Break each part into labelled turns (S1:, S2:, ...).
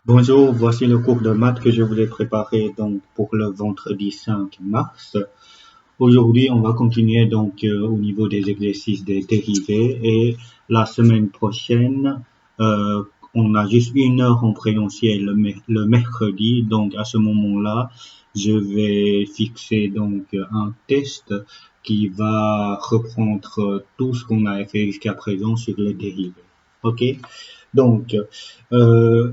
S1: Bonjour, voici le cours de maths que je voulais préparer donc pour le vendredi 5 mars. Aujourd'hui, on va continuer donc au niveau des exercices des dérivés et la semaine prochaine, euh, on a juste 1 heure en présentiel le mercredi. Donc à ce moment-là, je vais fixer donc un test qui va reprendre tout ce qu'on a fait jusqu'à présent sur les dérivés. Ok? Donc, euh,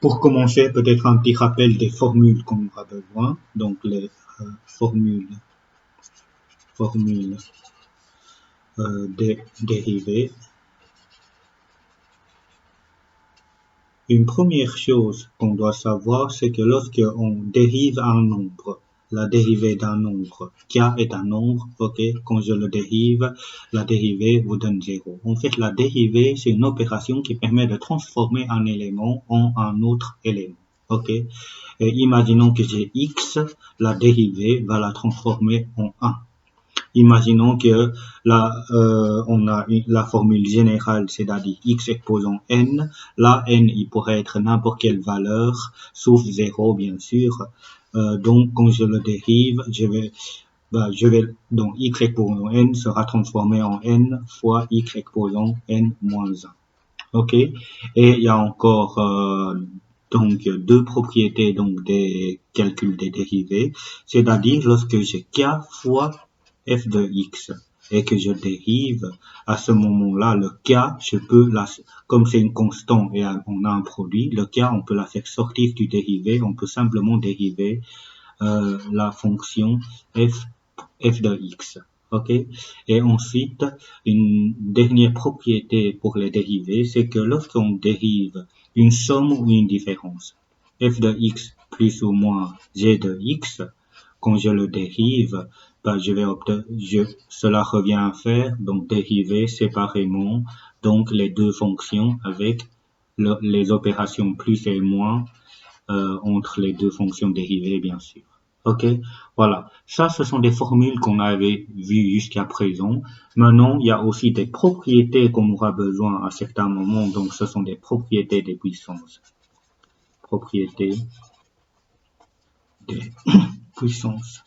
S1: pour commencer, peut-être un petit rappel des formules qu'on aura besoin. Donc, les formules des dérivés. Une première chose qu'on doit savoir, c'est que lorsqu'on dérive un nombre, la dérivée d'un nombre, k est un nombre, ok, quand je le dérive, la dérivée vous donne 0. En fait, la dérivée, c'est une opération qui permet de transformer un élément en un autre élément, ok. Et imaginons que j'ai x, la dérivée va la transformer en 1. Imaginons que on a la formule générale, c'est-à-dire x exposant n. Là, n, il pourrait être n'importe quelle valeur, sauf 0, bien sûr. Donc, quand je le dérive, donc x exposant n sera transformé en n fois x exposant n moins 1. OK? Et il y a encore donc deux propriétés donc des calculs des dérivés, c'est-à-dire lorsque j'ai k fois f de x et que je dérive, à ce moment-là, le k, comme c'est une constante et on a un produit, le k, on peut la faire sortir du dérivé, on peut simplement dériver la fonction f de x. OK? Et ensuite, une dernière propriété pour les dérivés, c'est que lorsqu'on dérive une somme ou une différence, f de x plus ou moins g de x, quand je le dérive, cela revient à faire, donc dériver séparément, donc les deux fonctions avec les opérations plus et moins entre les deux fonctions dérivées, bien sûr. OK, voilà. Ça, ce sont des formules qu'on avait vues jusqu'à présent. Maintenant, il y a aussi des propriétés qu'on aura besoin à certains moments. Donc, ce sont des propriétés des puissances. Propriétés des puissances.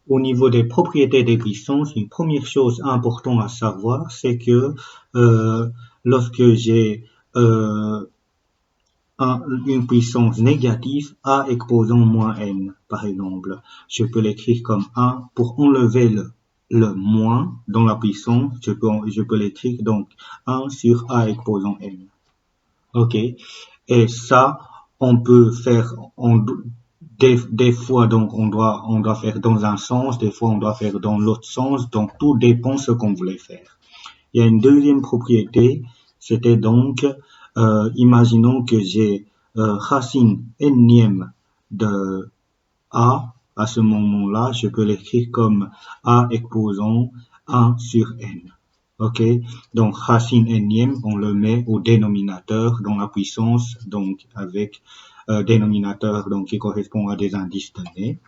S1: Au niveau des propriétés des puissances, une première chose importante à savoir, c'est que lorsque j'ai une puissance négative, a exposant moins n, par exemple. Je peux l'écrire comme 1 pour enlever le moins dans la puissance, je peux l'écrire donc 1 sur a exposant n. OK? Et ça, on peut faire des fois, donc, on doit faire dans un sens, des fois, on doit faire dans l'autre sens, donc tout dépend de ce qu'on voulait faire. Il y a une deuxième propriété, c'était donc, imaginons que j'ai racine n-ième de a, à ce moment-là, je peux l'écrire comme a exposant 1 sur n. OK? Donc, racine n-ième, on le met au dénominateur dans la puissance, donc avec dénominateur donc qui correspond à des indices donnés.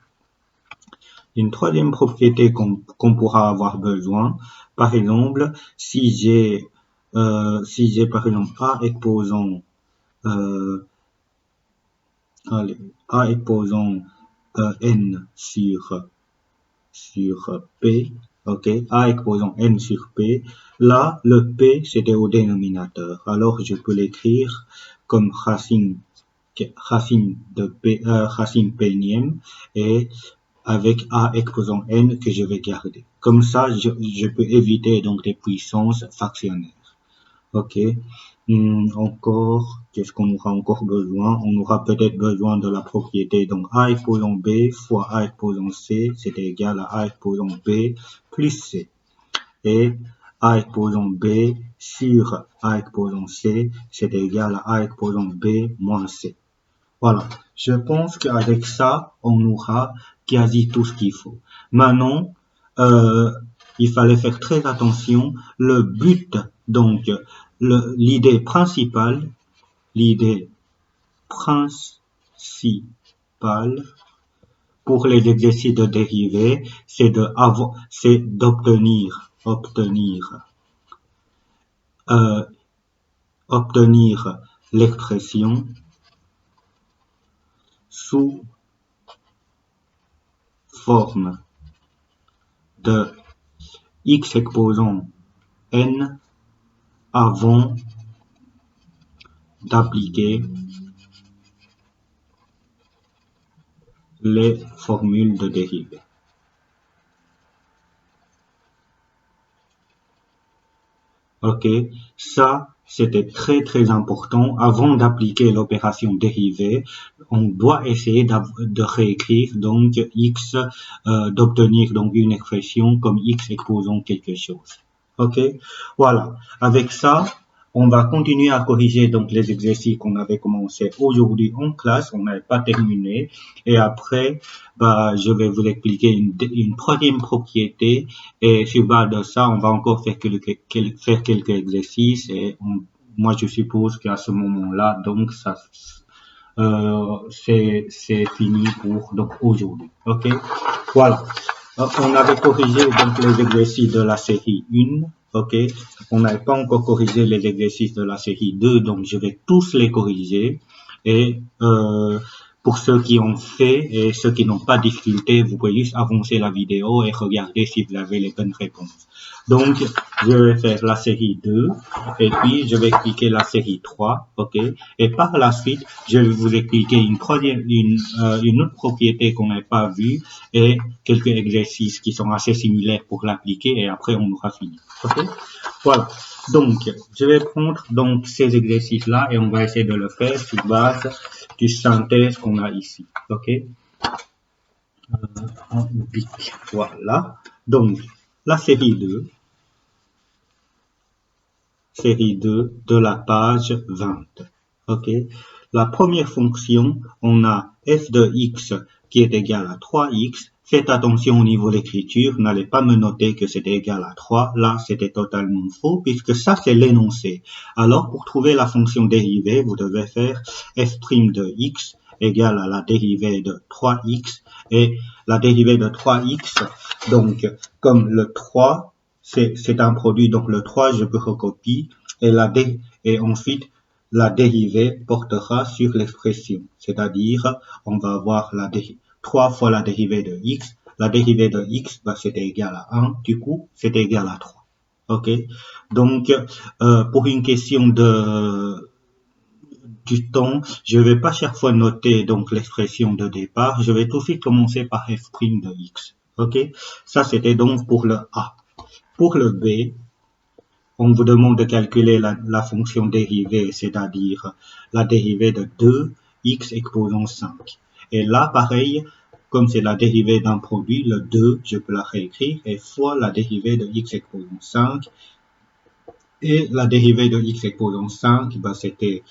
S1: Une troisième propriété qu'on pourra avoir besoin, par exemple, si j'ai par exemple A exposant A exposant n sur P, ok, A exposant n sur P, là, le P, c'était au dénominateur. Alors, je peux l'écrire comme racine de P, racine P-nième et avec A exposant n que je vais garder. Comme ça, je peux éviter donc des puissances fractionnaires. OK. Encore, qu'est-ce qu'on aura encore besoin? On aura peut-être besoin de la propriété. Donc, A exposant B fois A exposant C, c'est égal à A exposant B plus C. Et A exposant B sur A exposant C, c'est égal à A exposant B moins C. Voilà. Je pense qu'avec ça, on aura quasi tout ce qu'il faut. Maintenant, il fallait faire très attention. Le but, donc, l'idée principale pour les exercices de dérivés, c'est d'obtenir obtenir l'expression sous forme de x exposant n avant d'appliquer les formules de dérivée. Ok, ça c'était très important. Avant d'appliquer l'opération dérivée, on doit essayer de réécrire donc x, d'obtenir donc une expression comme x exposant quelque chose. Ok, voilà. Avec ça, on va continuer à corriger donc les exercices qu'on avait commencé aujourd'hui en classe. On n'avait pas terminé. Et après, je vais vous expliquer une troisième propriété. Et sur base de ça, on va encore faire quelques exercices. Et moi, je suppose qu'à ce moment-là, donc ça, c'est fini pour donc aujourd'hui. Ok, voilà. On avait corrigé donc les exercices de la série 1. Ok, on n'avait pas encore corrigé les exercices de la série 2, donc je vais tous les corriger. Et pour ceux qui ont fait et ceux qui n'ont pas de difficulté, vous pouvez juste avancer la vidéo et regarder si vous avez les bonnes réponses. Donc, je vais faire la série 2 et puis je vais expliquer la série 3, ok? Et par la suite, je vais vous expliquer une autre propriété qu'on n'a pas vue et quelques exercices qui sont assez similaires pour l'appliquer et après on aura fini, ok? Voilà. Donc, je vais prendre donc ces exercices-là et on va essayer de le faire sur base du synthèse qu'on a ici, ok? En bic, voilà. Donc, la série 2 de la page 20, ok? La première fonction, on a f de x qui est égal à 3x. Faites attention au niveau de l'écriture, n'allez pas me noter que c'était égal à 3. Là, c'était totalement faux, puisque ça, c'est l'énoncé. Alors, pour trouver la fonction dérivée, vous devez faire f' de x égale à la dérivée de 3x. Et la dérivée de 3x, donc, comme le 3, c'est un produit, donc le 3, je peux recopier, et ensuite, la dérivée portera sur l'expression, c'est-à-dire, on va avoir 3 fois la dérivée de x. La dérivée de x, c'était égal à 1, du coup, c'est égal à 3. Ok? Donc, pour une question du temps, je ne vais pas chaque fois noter donc l'expression de départ. Je vais tout de suite commencer par f' de x. Ok? Ça, c'était donc pour le A. Pour le B, on vous demande de calculer la fonction dérivée, c'est-à-dire la dérivée de 2x exposant 5. Et là, pareil, comme c'est la dérivée d'un produit, le 2, je peux la réécrire, et fois la dérivée de x exposant 5. Et la dérivée de x exposant 5, c'était,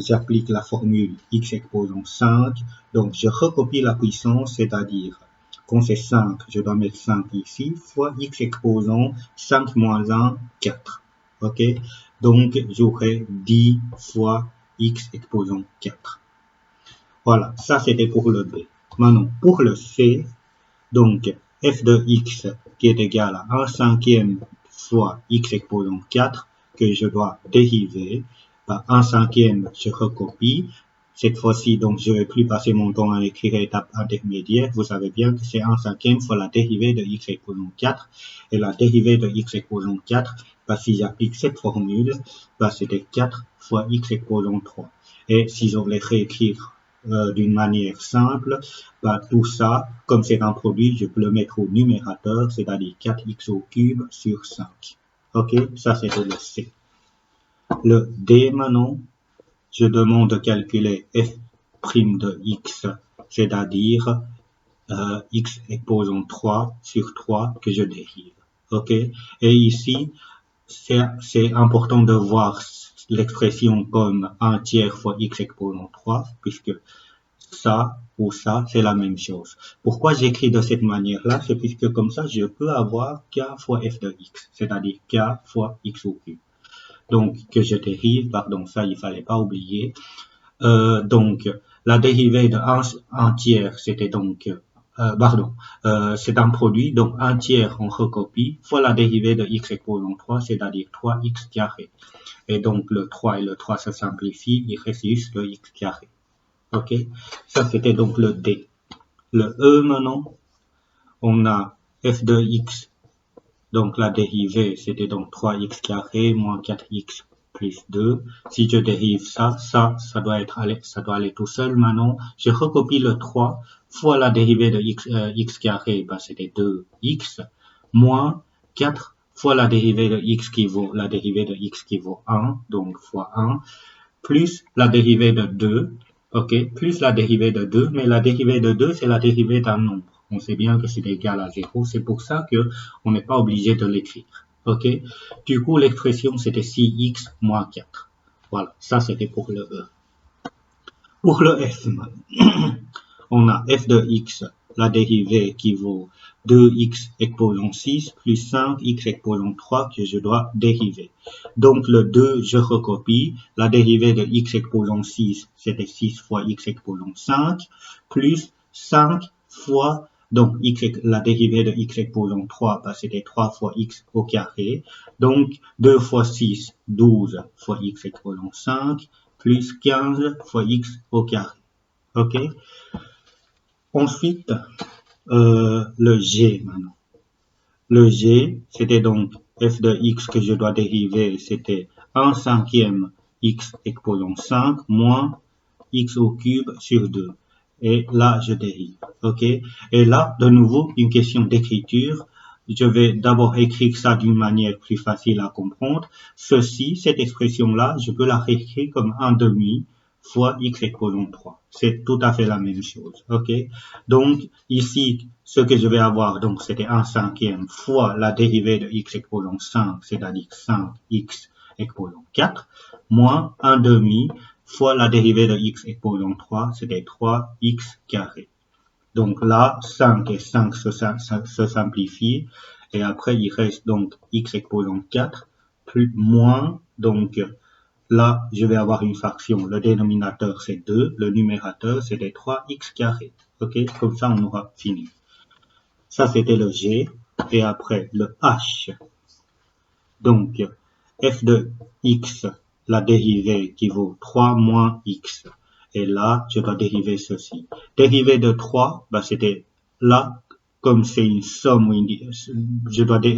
S1: j'applique la formule x exposant 5. Donc, je recopie la puissance, c'est-à-dire, quand c'est 5, je dois mettre 5 ici, fois x exposant 5 moins 1, 4. Ok? Donc, j'aurai 10 fois x exposant 4. Voilà, ça c'était pour le B. Maintenant, pour le C, donc, f de x qui est égal à 1/5 fois x exposant 4, que je dois dériver. 1/5, je recopie. Cette fois-ci, donc, je ne vais plus passer mon temps à écrire l'étape intermédiaire. Vous savez bien que c'est 1/5 fois la dérivée de x exposant 4. Et la dérivée de x exposant 4, si j'applique cette formule, c'était 4 fois x exposant 3. Et si je voulais réécrire d'une manière simple, tout ça, comme c'est un produit, je peux le mettre au numérateur, c'est-à-dire 4x au cube sur 5. Ok, ça c'était le C. Le D maintenant, je demande de calculer f' de x, c'est-à-dire x exposant 3 sur 3 que je dérive. Ok, et ici, c'est important de voir l'expression comme 1 tiers fois x exposant 3, puisque ça ou ça, c'est la même chose. Pourquoi j'écris de cette manière-là? C'est puisque comme ça, je peux avoir k fois f de x, c'est-à-dire k fois x au cube. Donc, que je dérive, pardon, ça, il fallait pas oublier. Donc, la dérivée de 1 tiers, c'était donc c'est un produit, donc un tiers on recopie, fois la dérivée de x exposant 3, c'est-à-dire 3x carré. Et donc le 3 et le 3 se simplifient, il reste juste le x carré. Ok, ça c'était donc le D. Le E maintenant, on a f de x, donc la dérivée c'était donc 3x carré moins 4x plus 2. Si je dérive ça doit aller tout seul maintenant. Je recopie le 3 fois la dérivée de x carré, c'était 2x, moins 4 fois la dérivée de x qui vaut 1, donc fois 1, plus la dérivée de 2, ok, plus la dérivée de 2, mais la dérivée de 2, c'est la dérivée d'un nombre. On sait bien que c'est égal à 0, c'est pour ça que on n'est pas obligé de l'écrire. Ok, du coup, l'expression, c'était 6x moins 4. Voilà, ça, c'était pour le E. Pour le F, on a f de x, la dérivée qui vaut 2x exposant 6 plus 5x exposant 3 que je dois dériver. Donc, le 2, je recopie. La dérivée de x exposant 6, c'était 6 fois x exposant 5, plus 5 fois, donc la dérivée de x exposant 3, c'était 3 fois x au carré. Donc, 2 fois 6, 12 fois x exposant 5, plus 15 fois x au carré. Ok? Ensuite, le G maintenant. Le G, c'était donc f de x que je dois dériver, c'était 1 cinquième x exposant 5 moins x au cube sur 2. Et là, je dérive. Ok? Et là, de nouveau, une question d'écriture. Je vais d'abord écrire ça d'une manière plus facile à comprendre. Ceci, cette expression-là, je peux la réécrire comme 1 demi fois x exposant 3. C'est tout à fait la même chose. Ok? Donc, ici, ce que je vais avoir, donc, c'était 1 cinquième fois la dérivée de x exposant 5, c'est-à-dire 5x exposant 4, moins 1 demi fois la dérivée de x exposant 3, c'était 3x carré. Donc là, 5 et 5 se simplifient, et après il reste donc x exposant 4, plus moins, donc là, je vais avoir une fraction. Le dénominateur, c'est 2. Le numérateur, c'était 3x carré. Ok? Comme ça, on aura fini. Ça, c'était le G. Et après, le H. Donc, f de x, la dérivée qui vaut 3 moins x. Et là, je dois dériver ceci. Dérivée de 3, c'était là, comme c'est une somme,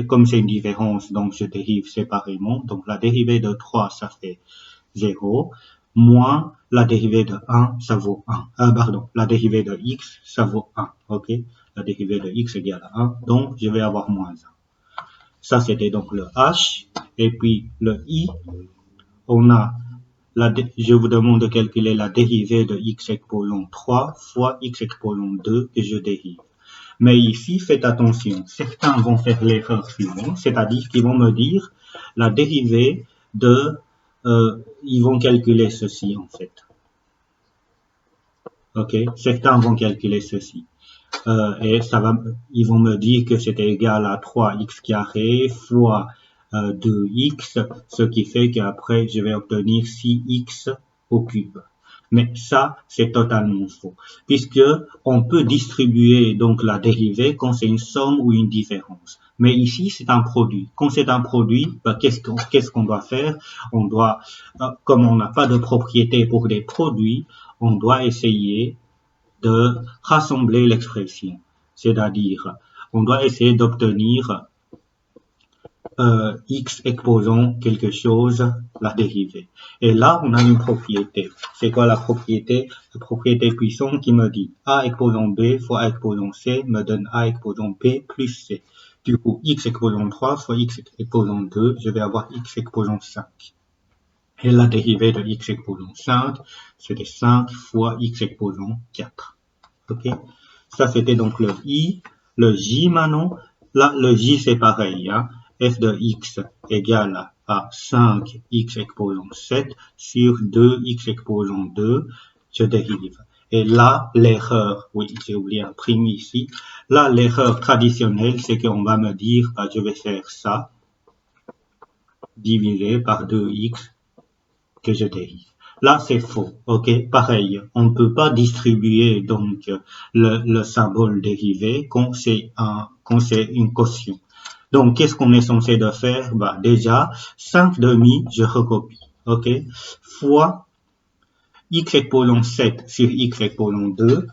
S1: comme c'est une différence, donc je dérive séparément. Donc, la dérivée de 3, ça fait 0, moins la dérivée de 1, ça vaut 1. La dérivée de x, ça vaut 1. Ok? La dérivée de x égale à 1. Donc, je vais avoir moins 1. Ça, c'était donc le H. Et puis, le I, on a, je vous demande de calculer la dérivée de x exposant 3 fois x exposant 2 que je dérive. Mais ici, faites attention. Certains vont faire l'erreur suivante, c'est-à-dire qu'ils vont me dire la dérivée de... ils vont calculer ceci, en fait. Ok? Certains vont calculer ceci. Et ils vont me dire que c'était égal à 3x carré fois 2x, ce qui fait qu'après, je vais obtenir 6x au cube. Mais ça, c'est totalement faux, puisque on peut distribuer donc la dérivée quand c'est une somme ou une différence. Mais ici, c'est un produit. Quand c'est un produit, qu'est-ce qu'on doit faire? On doit, comme on n'a pas de propriété pour des produits, on doit essayer de rassembler l'expression. C'est-à-dire, on doit essayer d'obtenir x exposant quelque chose, la dérivée. Et là, on a une propriété. C'est quoi la propriété? La propriété puissante qui me dit a exposant b fois a exposant c me donne a exposant b plus c. Du coup, x exposant 3 fois x exposant 2, je vais avoir x exposant 5. Et la dérivée de x exposant 5, c'était 5 fois x exposant 4. Ok? Ça, c'était donc le I. Le J maintenant. Là, le J, c'est pareil. Hein? F de x égale à 5x exposant 7 sur 2x exposant 2. Je dérive. Et là, l'erreur, oui, j'ai oublié un prime ici. Là, l'erreur traditionnelle, c'est qu'on va me dire, je vais faire ça, divisé par 2x que je dérive. Là, c'est faux. OK? Pareil, on ne peut pas distribuer donc le symbole dérivé quand c'est une quotient. Donc, qu'est-ce qu'on est censé de faire? Bah, déjà, 5 demi, je recopie. OK? Fois x exposant 7 sur x exposant 2.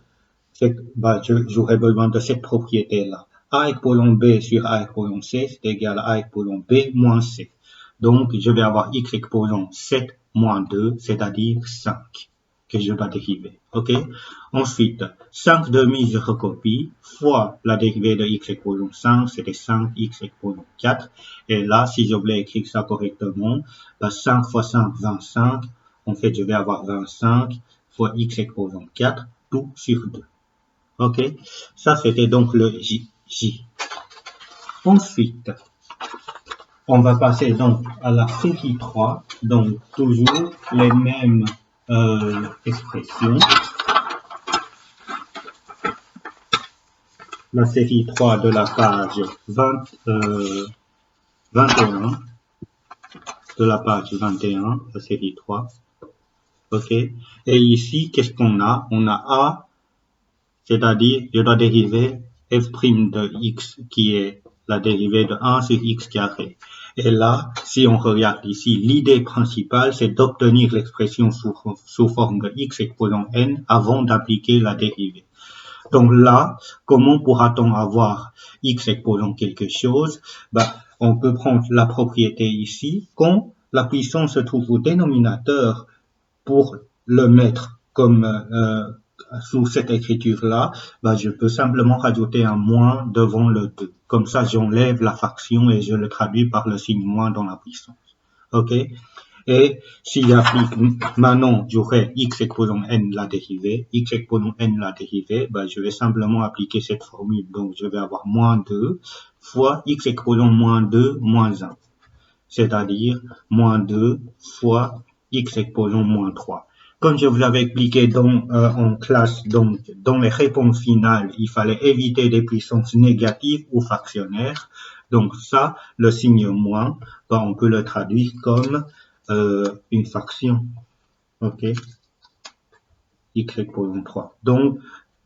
S1: Bah, j'aurais besoin de cette propriété-là. A exposant B sur A exposant C, c'est égal à A exposant B moins C. Donc, je vais avoir x exposant 7 moins 2, c'est-à-dire 5, que je dois dériver. OK? Ensuite, 5 demi, je recopie, fois la dérivée de x exposant 5, c'était 5x exposant 4. Et là, si je voulais écrire ça correctement, bah 5 fois 5, 25. En fait, je vais avoir 25 fois x exposant 4, tout sur 2. OK? Ça, c'était donc le J. Ensuite, on va passer donc à la série 3. Donc, toujours les mêmes expressions. La série 3 de la page 21. De la page 21, la série 3. OK? Et ici, qu'est-ce qu'on a? On a A, c'est-à-dire, je dois dériver f' de x, qui est la dérivée de 1 sur x carré. Et là, si on regarde ici, l'idée principale, c'est d'obtenir l'expression sous forme de x exposant n avant d'appliquer la dérivée. Donc là, comment pourra-t-on avoir x exposant quelque chose? Ben, on peut prendre la propriété ici, quand la puissance se trouve au dénominateur, pour le mettre comme sous cette écriture-là, ben, je peux simplement rajouter un moins devant le 2. Comme ça, j'enlève la fraction et je le traduis par le signe moins dans la puissance. OK? Et si j'applique maintenant, j'aurai x exposant n la dérivée, x exposant n la dérivée, ben, je vais simplement appliquer cette formule. Donc, je vais avoir moins 2 fois x exposant moins 2 moins 1. C'est-à-dire moins 2 fois x exposant moins 3. Comme je vous avais expliqué en classe, donc dans les réponses finales, il fallait éviter des puissances négatives ou fractionnaires. Donc ça, le signe moins, ben, on peut le traduire comme une fraction. OK? X exposant 3. Donc,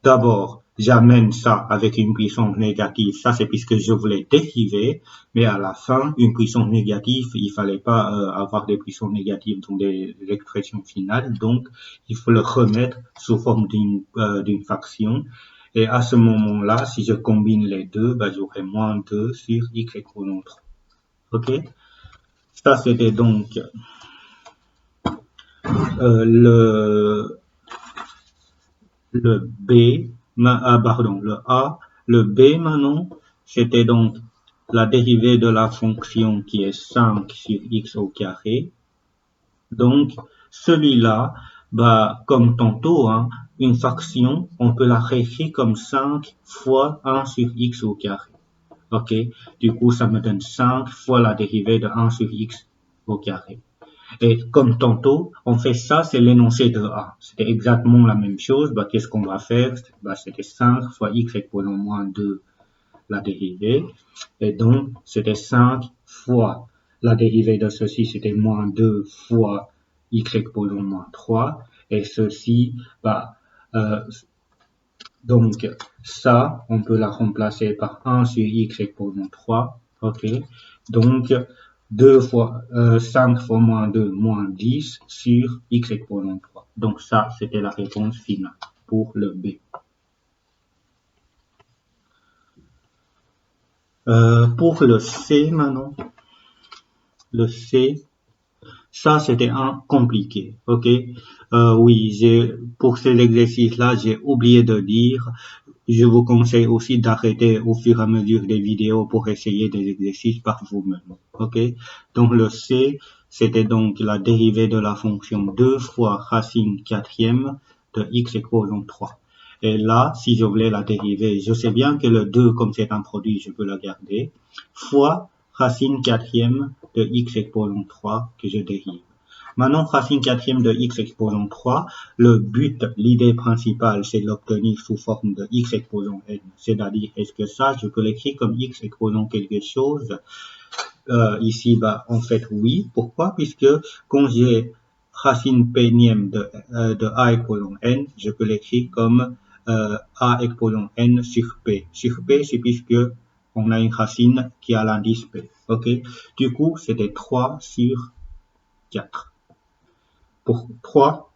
S1: d'abord, j'amène ça avec une puissance négative. Ça, c'est puisque je voulais dériver. Mais à la fin, une puissance négative, il fallait pas avoir des puissances négatives dans des expressions finales. Donc, il faut le remettre sous forme d'une fraction. Et à ce moment-là, si je combine les deux, ben, j'aurai moins 2 sur x exposant 3. OK? Ça, c'était donc le B, le A, le B maintenant, c'était donc la dérivée de la fonction qui est 5 sur x au carré. Donc, celui-là, bah, comme tantôt, hein, une fraction, on peut la réécrire comme 5 fois 1 sur x au carré. OK? Du coup, ça me donne 5 fois la dérivée de 1 sur x au carré. Et comme tantôt, on fait ça, c'est l'énoncé de A. C'était exactement la même chose. Bah, qu'est-ce qu'on va faire? Bah, c'était 5 fois x exposant moins 2 la dérivée. Et donc, c'était 5 fois la dérivée de ceci, c'était moins 2 fois x exposant moins 3. Et ceci, bah, donc, ça, on peut la remplacer par 1 sur x exposant 3. OK? Donc, 5 fois moins 2, moins 10 sur x exposant 3. Donc ça, c'était la réponse finale pour le B. Pour le C maintenant, le C, ça c'était un compliqué, ok? Oui, pour cet exercice-là, j'ai oublié de dire, je vous conseille aussi d'arrêter au fur et à mesure des vidéos pour essayer des exercices par vous-même, ok? Donc le C, c'était donc la dérivée de la fonction 2 fois racine quatrième de x exposant 3. Et là, si je voulais la dériver, je sais bien que le 2, comme c'est un produit, je peux le garder, fois racine quatrième de x exposant 3 que je dérive. Maintenant, racine quatrième de x exposant 3, le but, l'idée principale, c'est de l'obtenir sous forme de x exposant n. C'est-à-dire, est-ce que ça, je peux l'écrire comme x exposant quelque chose? Ici, bah, en fait, oui. Pourquoi? Puisque quand j'ai racine pénième de A exposant n, je peux l'écrire comme A exposant n sur P. Sur P, c'est puisque on a une racine qui a l'indice P. Ok. Du coup, c'était 3 sur 4. Pour 3,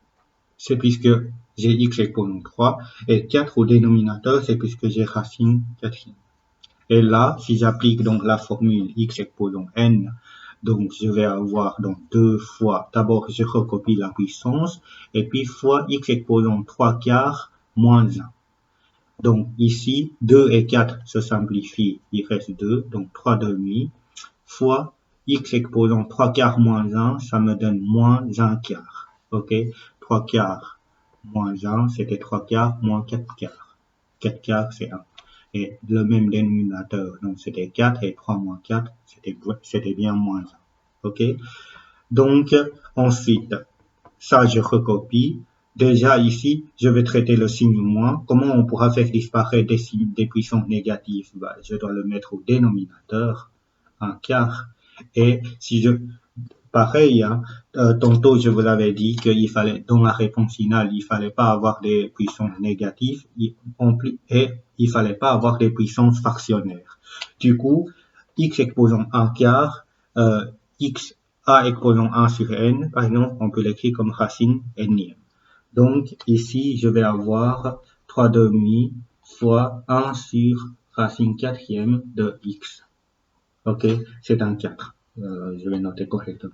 S1: c'est puisque j'ai x exposant 3. Et 4 au dénominateur, c'est puisque j'ai racine quatrième. Et là, si j'applique donc la formule x exposant n, donc je vais avoir donc 2 fois, d'abord je recopie la puissance, et puis fois x exposant 3 quarts moins 1. Donc ici, 2 et 4 se simplifient, il reste 2, donc 3 demi, fois x exposant 3 quarts moins 1, ça me donne moins 1 quart. Ok, 3 quarts moins 1, c'était 3 quarts moins 4 quarts. 4 quarts, c'est 1. Et le même dénominateur, donc c'était 4 et 3 moins 4, c'était bien moins 1. Ok, donc ensuite, ça je recopie. Déjà ici, je vais traiter le signe moins. Comment on pourra faire disparaître des puissances négatives? Bah, je dois le mettre au dénominateur, un quart. Et si je, pareil, hein, tantôt je vous avais dit qu'il fallait, dans la réponse finale, il fallait pas avoir des puissances négatives, et il fallait pas avoir des puissances fractionnaires. Du coup, x exposant un quart, x a exposant 1 sur n, par exemple, on peut l'écrire comme racine nème. Donc, ici, je vais avoir 3 demi fois 1 sur racine quatrième de x. Ok, c'est un 4. Je vais noter correctement.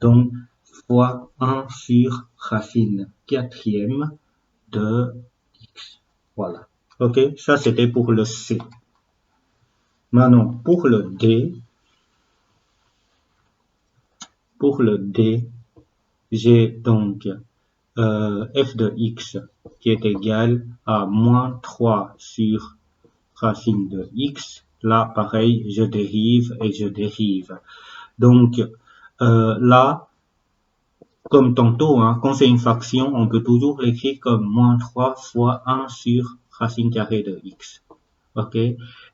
S1: Donc, fois 1 sur racine quatrième de x. Voilà. Ok, ça c'était pour le C. Maintenant, pour le D, j'ai donc f de x qui est égal à moins 3 sur racine de x. Là, pareil, je dérive et je dérive. Donc, là, comme tantôt, hein, quand c'est une fraction, on peut toujours l'écrire comme moins 3 fois 1 sur racine carrée de x. Ok,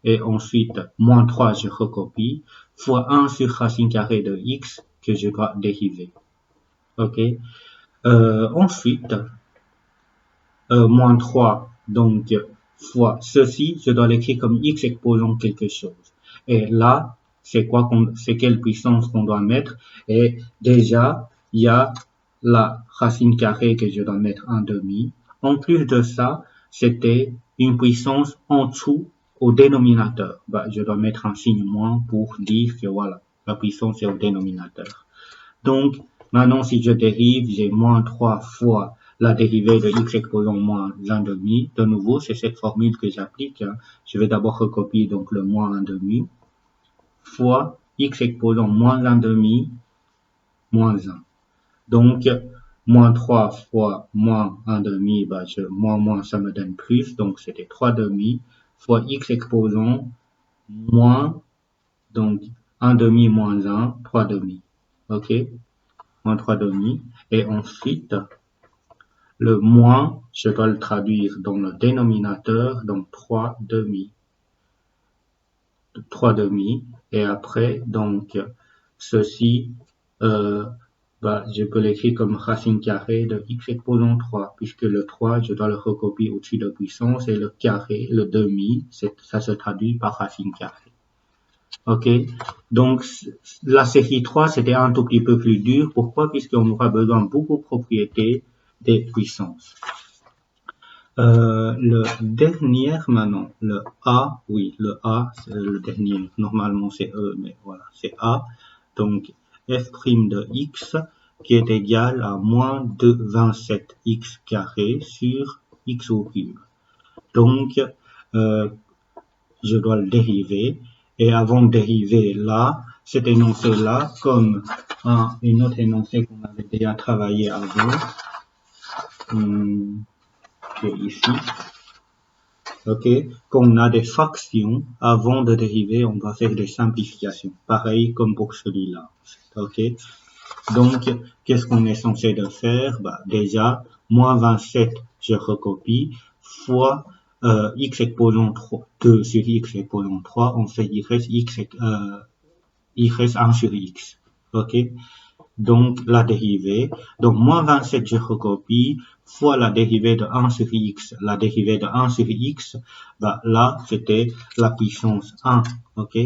S1: et ensuite, moins 3, je recopie, fois 1 sur racine carrée de x que je dois dériver. Ok, ensuite, moins 3, donc, fois ceci, je dois l'écrire comme x exposant quelque chose. Et là, c'est quoi c'est quelle puissance qu'on doit mettre? Et déjà, il y a la racine carrée que je dois mettre en demi. En plus de ça, c'était une puissance en dessous au dénominateur. Bah, je dois mettre un signe moins pour dire que voilà, la puissance est au dénominateur. Donc, maintenant, si je dérive, j'ai moins 3 fois la dérivée de x exposant moins 1 demi. De nouveau, c'est cette formule que j'applique. Hein. Je vais d'abord recopier donc le moins 1 demi fois x exposant moins 1 demi moins 1. Donc, moins 3 fois moins 1 demi, bah, moins, ça me donne plus. Donc, c'était 3 demi fois x exposant moins, donc 1 demi moins 1, 3 demi. Ok, moins 3 demi. Et ensuite, le moins, je dois le traduire dans le dénominateur, donc 3 demi. 3 demi. Et après, donc, ceci, je peux l'écrire comme racine carrée de x exposant 3, puisque le 3, je dois le recopier au-dessus de puissance, et le carré, le demi, ça se traduit par racine carrée. Ok, donc la série 3, c'était un tout petit peu plus dur. Pourquoi? Puisqu'on aura besoin de beaucoup de propriétés des puissances. Le dernier maintenant, le A, oui, le A, c'est le dernier. Normalement, c'est E, mais voilà, c'est A. Donc, f' de x qui est égal à moins de 27x carré sur x au cube. Donc, je dois le dériver. Et avant de dériver là, cet énoncé-là, comme une autre énoncé qu'on avait déjà travaillé avant, qui est ici. Ok, quand on a des fractions, avant de dériver, on va faire des simplifications. Pareil comme pour celui-là. Ok, donc, qu'est-ce qu'on est censé de faire? Bah, déjà, moins 27, je recopie, fois x exposant 3, 2 sur x exposant 3, on fait il reste 1 sur x. Ok, donc la dérivée. Donc moins 27, je recopie, fois la dérivée de 1 sur x. La dérivée de 1 sur x, bah, là, c'était la puissance 1, ok?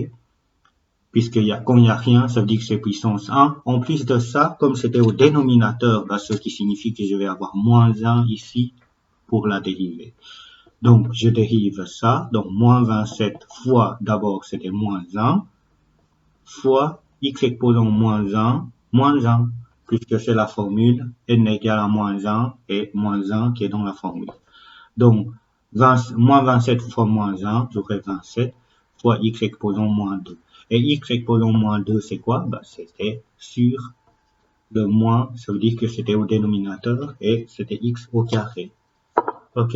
S1: Quand il n'y a rien, ça veut dire que c'est puissance 1. En plus de ça, comme c'était au dénominateur, bah, ce qui signifie que je vais avoir moins 1 ici pour la dérivée. Donc, je dérive ça. Donc, moins 27 fois, d'abord, c'était moins 1, fois x exposant moins 1, puisque c'est la formule, n égale à moins 1 et moins 1 qui est dans la formule. Donc, moins 27 fois moins 1, j'aurai 27, fois x exposant moins 2. Et x exposant moins 2, c'est quoi? Bah, c'était sur le moins, ça veut dire que c'était au dénominateur et c'était x au carré. Ok,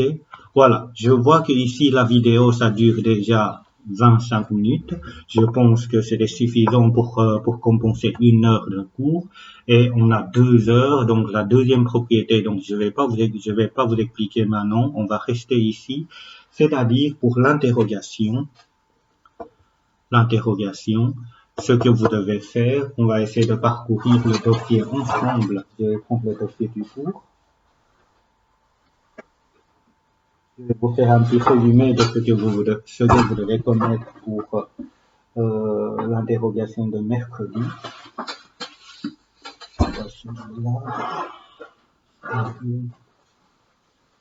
S1: voilà, je vois que ici la vidéo ça dure déjà 25 minutes. Je pense que c'était suffisant pour compenser 1 heure de cours et on a 2 heures. Donc la deuxième propriété, donc je vais pas vous expliquer maintenant. On va rester ici, c'est-à-dire pour l'interrogation. Ce que vous devez faire, on va essayer de parcourir le dossier ensemble. Je vais prendre le dossier du cours. Je vais vous faire un petit résumé de ce que vous devez connaître pour l'interrogation de mercredi.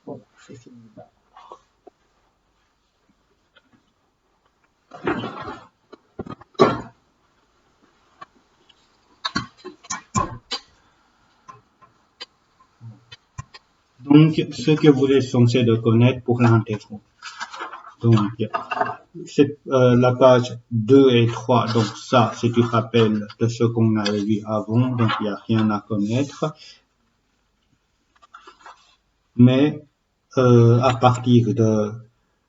S1: Bon, c'est fini. Donc, ce que vous êtes censé de connaître pour l'interro. Donc, la page 2 et 3, donc ça, c'est du rappel de ce qu'on avait vu avant, donc il n'y a rien à connaître. Mais à partir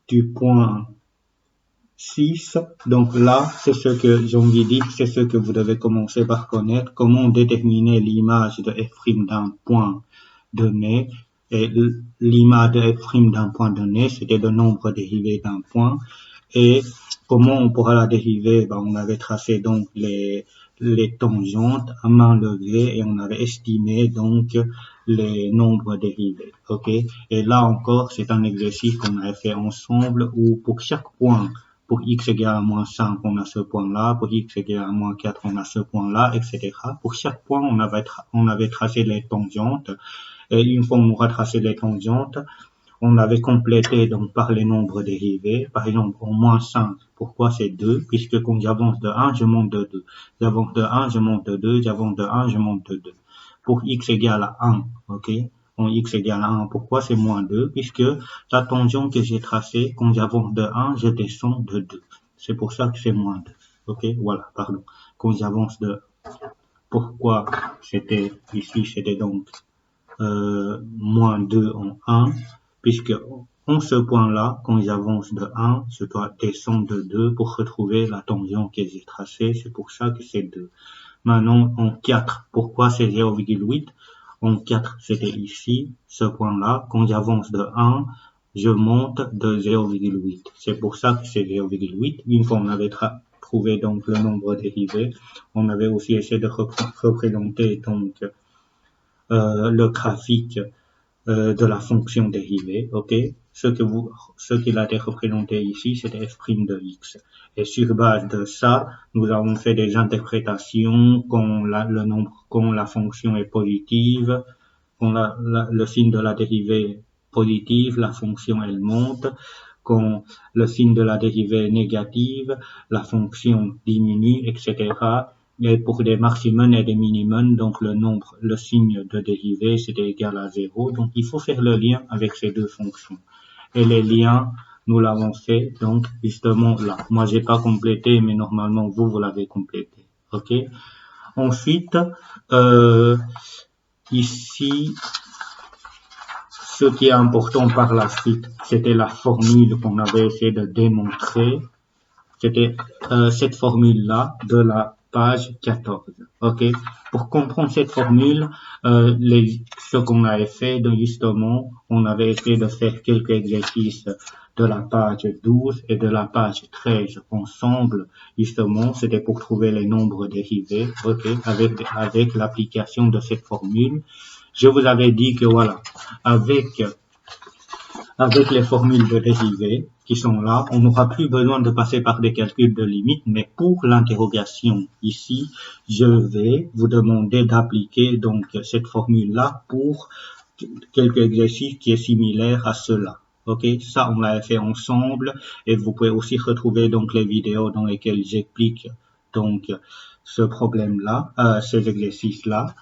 S1: du point 6, donc là, c'est ce que j'ai envie de dire, c'est ce que vous devez commencer par connaître, comment déterminer l'image de f' d'un point donné. Et l'image de f' d'un point donné, c'était le nombre dérivé d'un point. Et comment on pourra la dériver? Ben, on avait tracé donc les tangentes à main levée et on avait estimé donc les nombres dérivés. Ok? Et là encore, c'est un exercice qu'on avait fait ensemble où pour chaque point, pour x égale à moins 5, on a ce point-là. Pour x égale à moins 4, on a ce point-là, etc. Pour chaque point, on avait tracé les tangentes. Et une fois qu'on aura tracé les tangentes, on avait complété donc par les nombres dérivés. Par exemple, en moins 5, pourquoi c'est 2? Puisque quand j'avance de 1, je monte de 2. J'avance de 1, je monte de 2. J'avance de 1, je monte de 2. Pour x égale à 1, ok? En x égale à 1, pourquoi c'est moins 2? Puisque la tangente que j'ai tracée, quand j'avance de 1, je descends de 2. C'est pour ça que c'est moins 2. Ok? Voilà, pardon. Quand j'avance de... Pourquoi c'était ici, c'était donc moins 2 en 1, puisque en ce point-là, quand j'avance de 1, je dois descendre de 2 pour retrouver la tangente que j'ai tracée, c'est pour ça que c'est 2. Maintenant, en 4, pourquoi c'est 0,8? En 4, c'était ici, ce point-là, quand j'avance de 1, je monte de 0,8. C'est pour ça que c'est 0,8. Une fois on avait trouvé donc le nombre dérivé, on avait aussi essayé de représenter donc le graphique de la fonction dérivée, ok? Ce qu'il a été représenté ici, c'était f' de x. Et sur base de ça, nous avons fait des interprétations quand la fonction est positive, quand le signe de la dérivée positive, la fonction elle monte. Quand le signe de la dérivée est négative, la fonction diminue, etc. Et pour des maximums et des minimums, donc le signe de dérivée, c'était égal à 0. Donc, il faut faire le lien avec ces deux fonctions. Et les liens, nous l'avons fait, donc, justement là. Moi, j'ai pas complété, mais normalement, vous l'avez complété. OK? Ensuite, ici, ce qui est important par la suite, c'était la formule qu'on avait essayé de démontrer. C'était cette formule-là de la page 14. Ok. Pour comprendre cette formule, ce qu'on avait fait, donc justement, on avait essayé de faire quelques exercices de la page 12 et de la page 13 ensemble, justement, c'était pour trouver les nombres dérivés, ok, avec l'application de cette formule. Je vous avais dit que voilà, avec les formules de dérivés qui sont là, on n'aura plus besoin de passer par des calculs de limite, mais pour l'interrogation ici, je vais vous demander d'appliquer donc cette formule-là pour quelques exercices qui est similaire à cela. Ok, ça on l'a fait ensemble et vous pouvez aussi retrouver donc les vidéos dans lesquelles j'explique donc ce problème-là, ces exercices-là.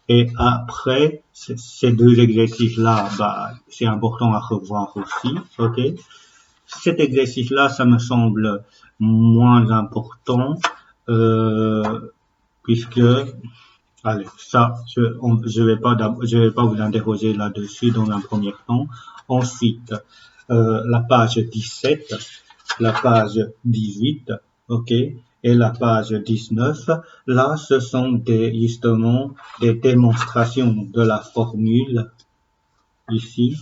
S1: Et après, ces deux exercices-là, bah, c'est important à revoir aussi, ok? Cet exercice-là, ça me semble moins important, puisque, allez, ça, je vais pas vous interroger là-dessus dans un premier temps. Ensuite, la page 17, la page 18, ok? Et la page 19, là, ce sont justement des démonstrations de la formule ici.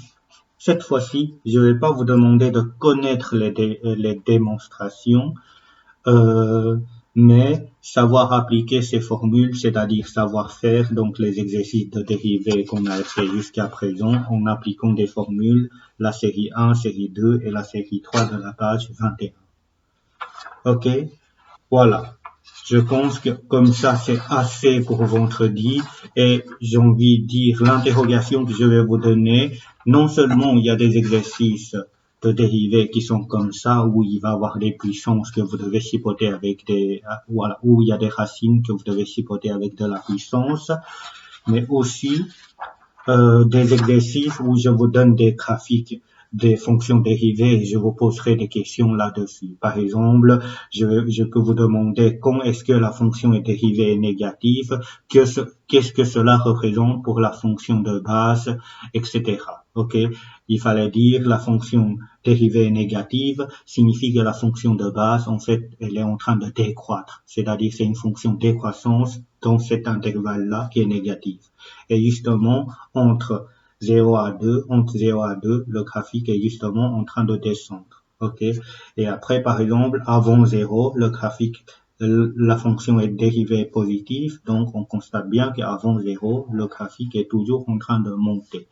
S1: Cette fois-ci, je ne vais pas vous demander de connaître les démonstrations, mais savoir appliquer ces formules, c'est-à-dire savoir faire donc les exercices de dérivés qu'on a fait jusqu'à présent en appliquant des formules, la série 1, série 2 et la série 3 de la page 21. Ok? Voilà, je pense que comme ça c'est assez pour vendredi et j'ai envie de dire l'interrogation que je vais vous donner, non seulement il y a des exercices de dérivés qui sont comme ça, où il va y avoir des puissances que vous devez chipoter avec voilà, où il y a des racines que vous devez chipoter avec de la puissance, mais aussi des exercices où je vous donne des graphiques des fonctions dérivées et je vous poserai des questions là-dessus. Par exemple, je peux vous demander quand est-ce que la fonction est dérivée et négative, qu'est-ce que cela représente pour la fonction de base, etc. Ok, il fallait dire la fonction dérivée négative signifie que la fonction de base, en fait, elle est en train de décroître, c'est-à-dire c'est une fonction décroissance dans cet intervalle-là qui est négative. Et justement, entre 0 à 2, le graphique est justement en train de descendre. Ok. Et après, par exemple, avant 0, le graphique, la fonction est dérivée positive, donc on constate bien qu'avant 0, le graphique est toujours en train de monter.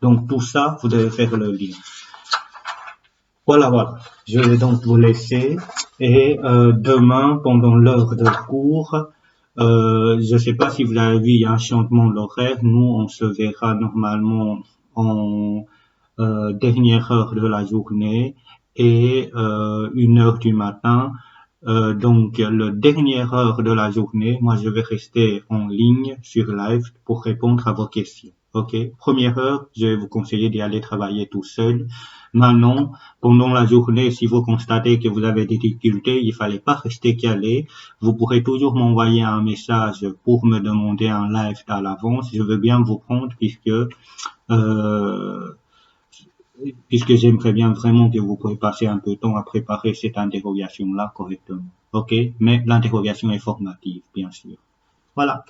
S1: Donc tout ça, vous devez faire le lien. Voilà. Je vais donc vous laisser et demain, pendant l'heure de cours, je ne sais pas si vous avez vu, il y a un changement d'horaire. Nous, on se verra normalement en dernière heure de la journée et 1h du matin. Donc, la dernière heure de la journée, moi, je vais rester en ligne sur live pour répondre à vos questions. Ok, première heure, je vais vous conseiller d'y aller travailler tout seul. Maintenant, pendant la journée, si vous constatez que vous avez des difficultés, il fallait pas rester calé. Vous pourrez toujours m'envoyer un message pour me demander un live à l'avance. Je veux bien vous prendre puisque j'aimerais bien vraiment que vous pouvez passer un peu de temps à préparer cette interrogation-là correctement. Ok, mais l'interrogation est formative, bien sûr. Voilà.